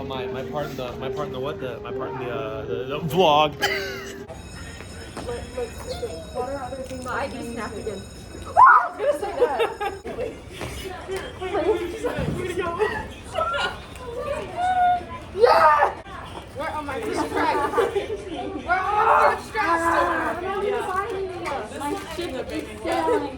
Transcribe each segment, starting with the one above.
My part in the vlog. What are other things? My ID snapped again. I was gonna say that. Yeah! Where are my first strikes? Where are my first strikes? My ship is sailing.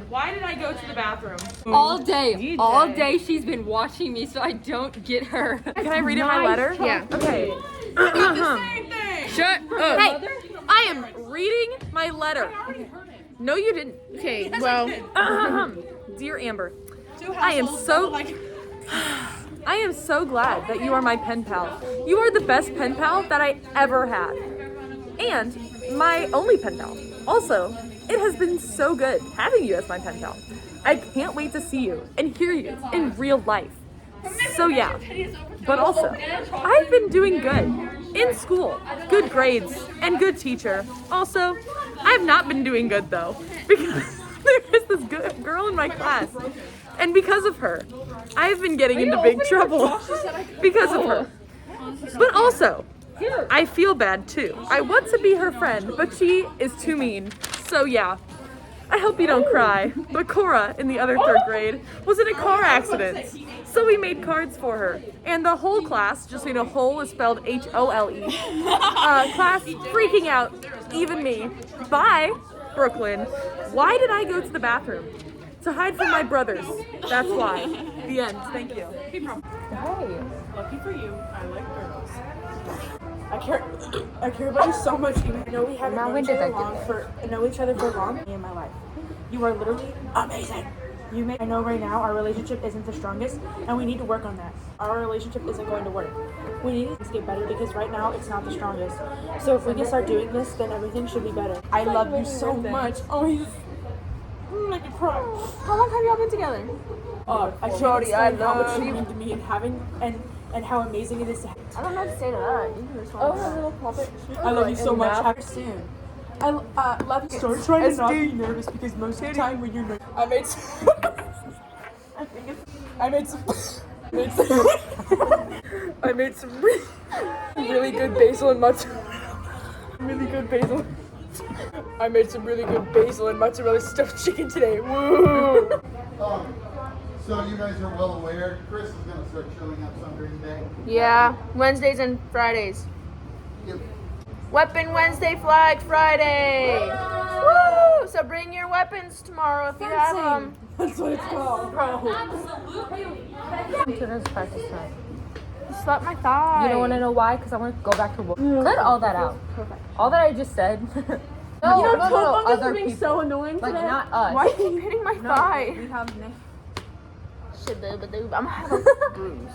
Why did I go to the bathroom? All day she's been watching me so I don't get her. Can I read in my letter? Yeah. Okay. Same thing. Shut up. Hey, I am reading my letter. No, you didn't. Okay, well, dear Amber, I am so glad that you are my pen pal. You are the best pen pal that I ever had. And my only pen pal. Also, it has been so good having you as my pen pal. I can't wait to see you and hear you in real life. So yeah, but also, I've been doing good. In school, good grades, and good teacher. Also, I've not been doing good though, because there is this good girl in my class. And because of her, I've been getting into big trouble because of her. But also, I feel bad too. I want to be her friend, but she is too mean. So yeah, I hope you don't cry. But Cora, in the other third grade, was in a car accident. So we made cards for her. And the whole class, just so you know, whole is spelled H-O-L-E. Class freaking out, even me. Bye, Brooklyn. Why did I go to the bathroom? To hide from my brothers. That's why. The end. Thank you. Hey. Lucky for you, I like girls. I care about you so much. I know we haven't known each other for long in my life. You are literally amazing. I know right now our relationship isn't the strongest, and we need to work on that. Our relationship isn't going to work. We need to get better because right now it's not the strongest. So if we can start doing this, then everything should be better. I love you so much. Oh, you make me cry. How long have y'all been together? I can't explain how much you mean to me and how amazing it is to have. I don't know how to say that. You can respond. Oh, little puppet. I love you so much. Have her soon. I love you. Start trying to not be nervous because most of the time when you're nervous, I made some really good basil and mozzarella. I made some really good basil and mozzarella stuffed chicken today. Woo! So you guys are well aware, Chris is going to start showing up some during the day. Yeah, Wednesdays and Fridays. Yep. Weapon Wednesday, Flag Friday. Woo! So bring your weapons tomorrow if you have them. That's what it's called, bro. Today's practice time. You slapped my thigh. You don't want to know why? Because I want to go back to work. Cut all that out. All that I just said. No, other people. So annoying like today. not us. Why are you hitting my thigh? We have I'm gonna have a bruise.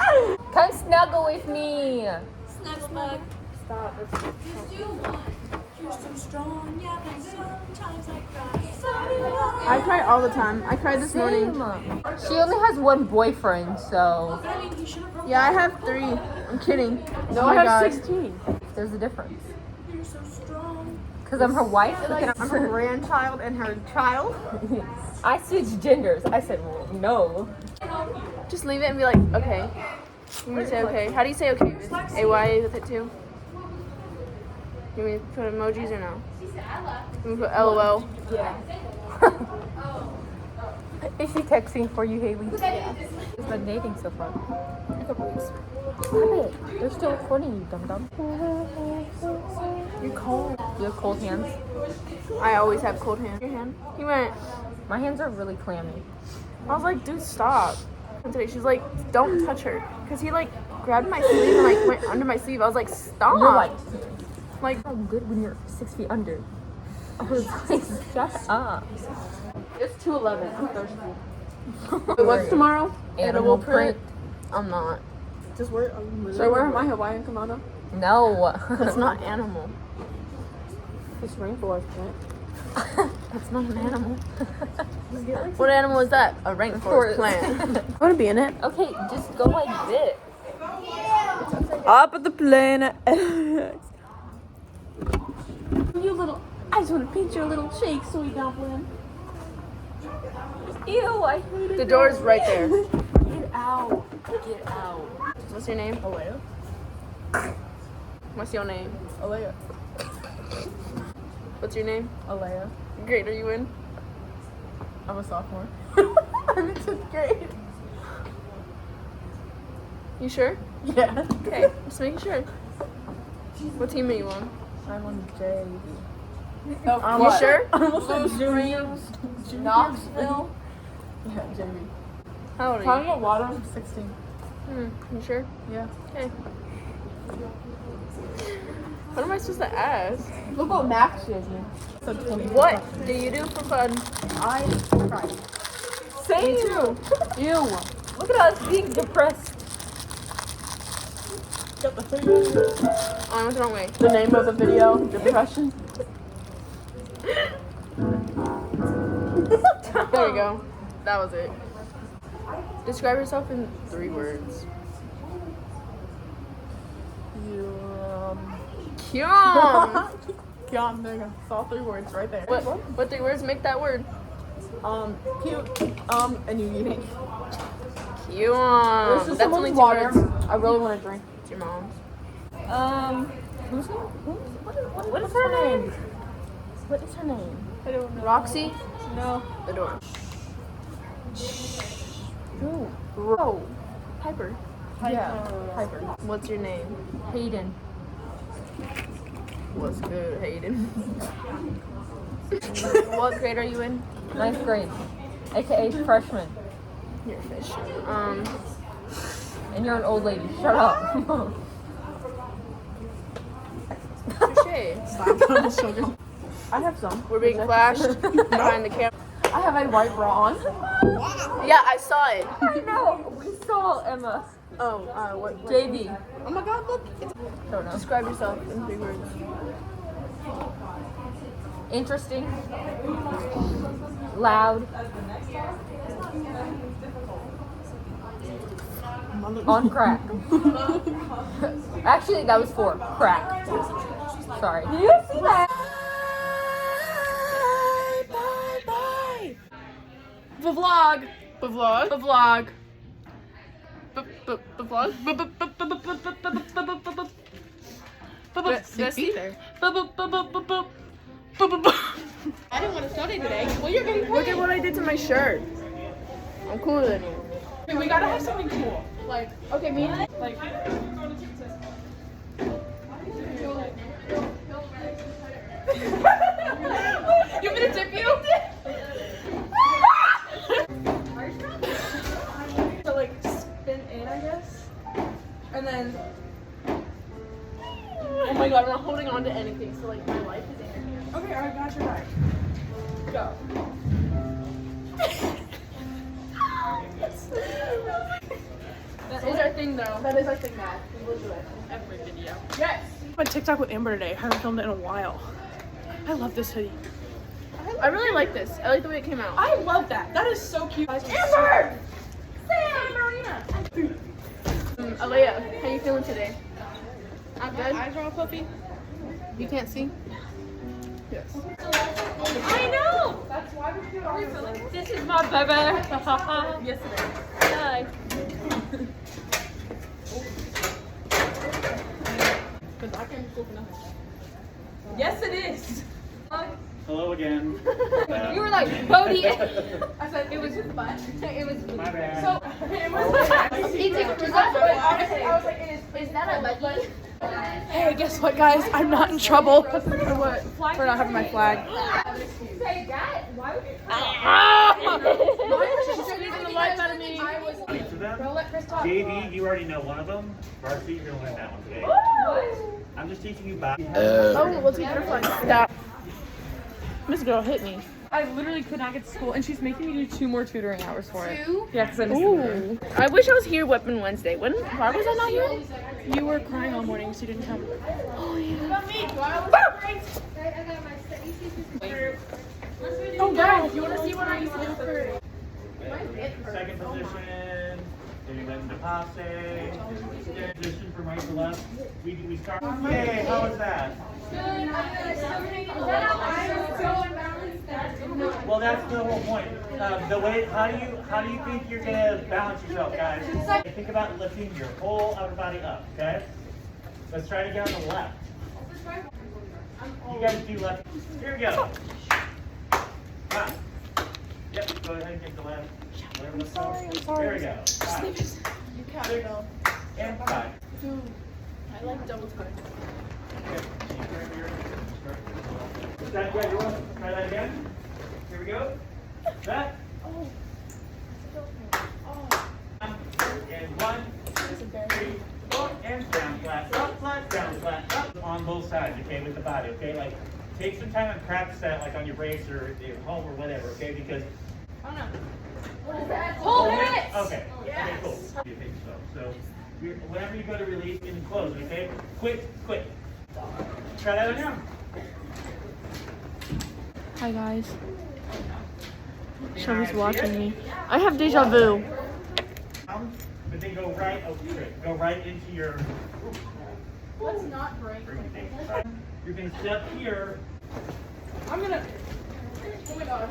Come snuggle with me. Snug. Stop. You're so strong, yeah, but sometimes I cry. I cry all the time. I cried this morning. She only has one boyfriend, so Yeah, I have 3. I'm kidding. No, Oh I my have God. 16. there's a difference. You're so strong. Because I'm her wife. I'm her grandchild and her child. I switched genders. I said, well, no. Just leave it and be like, okay. You want me to say okay? How do you say okay? With AY with it too? You want me to put emojis or no? You want me to put LOL? Is she texting for you, Haley? Yeah. It's been dating so far. A couple weeks. Stop it. They're still recording you, dum-dum. You're cold. You have cold hands? I always have cold hands. Your hand? He went, My hands are really clammy. I was like, dude, stop. And today she's like, don't touch her. Because he like grabbed my sleeve and like went under my sleeve. I was like, stop. You're like, Like, I'm good when you're 6 feet under. I was like, shut up. it's 2:11. I'm thirsty. What's tomorrow? Animal print. I'm not. Just wear. Should I wear my Hawaiian kimono? No. It's not animal. It's rainforest plant. That's not an animal. What animal is that? A rainforest plant. I want to be in it. Okay, just go like this. Up at the planet. You little. I just want to pinch your little cheek, sweet dumpling. Ew, I hate it. The door's right there. Get out. Get out. What's your name? Alea. What's your name? Alea. What's your name? Alea. What grade are you in? I'm a sophomore. I'm in 10th grade. You sure? Yeah. Okay, just making sure. What team are you on? I'm on J. You sure? I almost said juniors. Knoxville. Yeah, JV. How old Can I are you? get water? 16. You sure? Yeah. Okay. What am I supposed to ask? Look what Max gives me. What do you do for fun? I cry. Me too. Ew. Look at us being depressed. Got the finger. Oh, I went the wrong way. The name of the video, depression. There we go. That was it. Describe yourself in 3 words. Kyom. Kyom, there you go. It's all 3 words right there. What 3 words make that word? Cute, and you eating. Kyom. This is That's only someone's 2 water. words. I really want to drink. It's your mom's. What is her name? What is her name? I don't know. Roxy? No. The door. Who? Oh. Piper. Yeah. Piper. What's your name? Hayden. What's good, Hayden? What grade are you in? 9th grade. AKA freshman. You're a fish. And you're an old lady. Shut up. Touche. I have some. We're being flashed behind the camera. I have a white bra on. Yeah, I saw it. I know. We saw Emma. Oh, what? JV. Oh my God! Look. Don't know. Describe yourself in 3 words. Interesting. Loud. On crack. Actually, that was 4. Crack. Sorry. Did you see that? Bye. The vlog. The vlog. The vlog. The vlog. Bessie. I didn't want to study today. Well, you're getting paid. Look at what I did to my shirt. I'm cooler than you. Hey, we gotta have something cool. Like, okay, me. Like, You want me to tip you? to like spin in, I guess. And then, Oh my God, I'm not holding on to anything, so like my life is in your hands. okay, I got your back. Go. That is our thing, though. That is our thing now. We'll do it every video. Yes. I'm on TikTok with Amber today. I haven't filmed it in a while. I love this hoodie. I really like this. I like the way it came out. I love that. That is so cute. Amber! Marina! Alea, how you feeling today? I'm good. Eyes are all puffy. You can't see? Yes. I know! That's why we do it. This is my baby. Yes, it is. Hi. Because I can't be cool for nothing. Yes, it is. Hello again. You were like, Bodie. I said it was fun. It was. My bad. So it was. Honestly, I was like, Is that a buggy? hey, guess what, guys? I'm not in trouble for what? For not having my flag. Say that? Why would you? She's squeezing the life out of me. Each of them. JV, you already know one of them. Varsity, you're gonna win that one today. I'm just teaching you back. Oh, we'll take your flag. Stop. This girl hit me. I literally could not get to school, and she's making me do 2 more tutoring hours for it. 2? Yeah, because I missed it. Ooh. I wish I was here Weapon Wednesday. Why was I not here? You were crying all morning, so you didn't come. Oh, guys, you want to see what I used to do for... Second position. Then the passe. Position from right to left. We start. Yay, how was that? Good. I'm so embarrassed that Well, that's the whole point. The way, how do you think you're gonna balance yourself, guys? Think about lifting your whole upper body up, okay? Let's try to get on the left. You guys do left. Here we go. Five. Yep, go ahead and get the left. I'm sorry. Here we go. 5, You count 6, though. and 5. Dude, I like double time. Okay. That, yeah, you're welcome. Try that again. Here we go. That. And 1, 2, 3, 4, and down, flat, down, flat, up on both sides, okay, with the body, okay? Like, take some time and practice that, like on your brace or at home or whatever, okay? Because. Oh no. Hold it! Okay. Yes. Okay, cool. You think so. So, whenever you go to release and close, okay? Quick. Try that on now. Hi guys. Shelby's watching me. I have deja vu. But then go right, go right into your. Let's not break. You're going to step here. I'm gonna. Oh my god.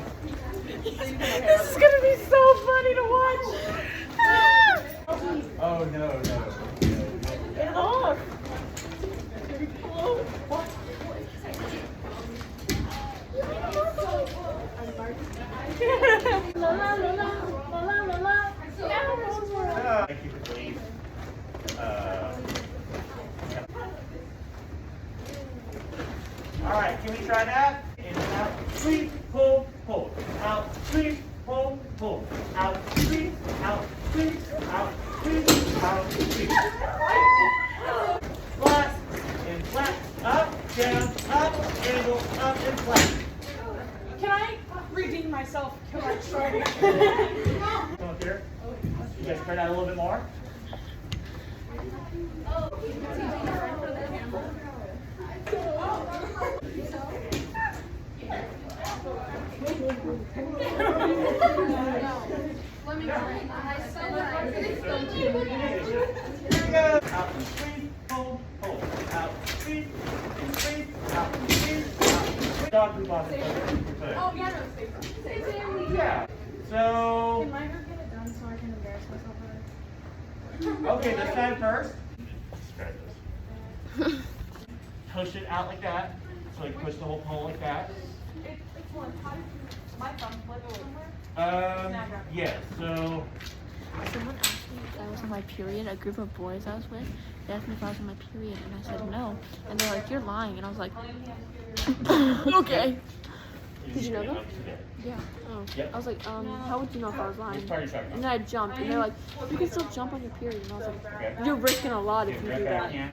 This is gonna be so funny to watch. Oh no. Get off. Thank you for leave. All right, can we try that? In and out, squeeze, pull, out, squeeze, pull, out, squeeze, out, squeeze, out, squeeze, out, squeeze. Flat and flat, up, down, up, angle, up and flat. Can I redeem myself? Can I try it again? Come up here. You guys spread out a little bit more. Out and squeeze, pull, out, squeeze, and squeeze, out and squeeze, out. Dog poop on the foot. Oh, yeah, no, stay. Yeah. So. Can my hair get it done so I can embarrass myself better? Okay, this side first. Describe this. Push it out like that. So like push the whole pole like that. It's one. How did my thumb flip somewhere? Yeah, so. Someone asked me if I was on my period. A group of boys I was with, they asked me if I was on my period, and I said no. And they're like, "You're lying," and I was like, "Okay." Did you know that? Yeah. Oh. Yep. I was like, how would you know if I was lying? Which part are you talking about? And then I jumped, and they're like, "You can still jump on your period," and I was like, Okay. "You're risking a lot if you Okay, do grab that." that can.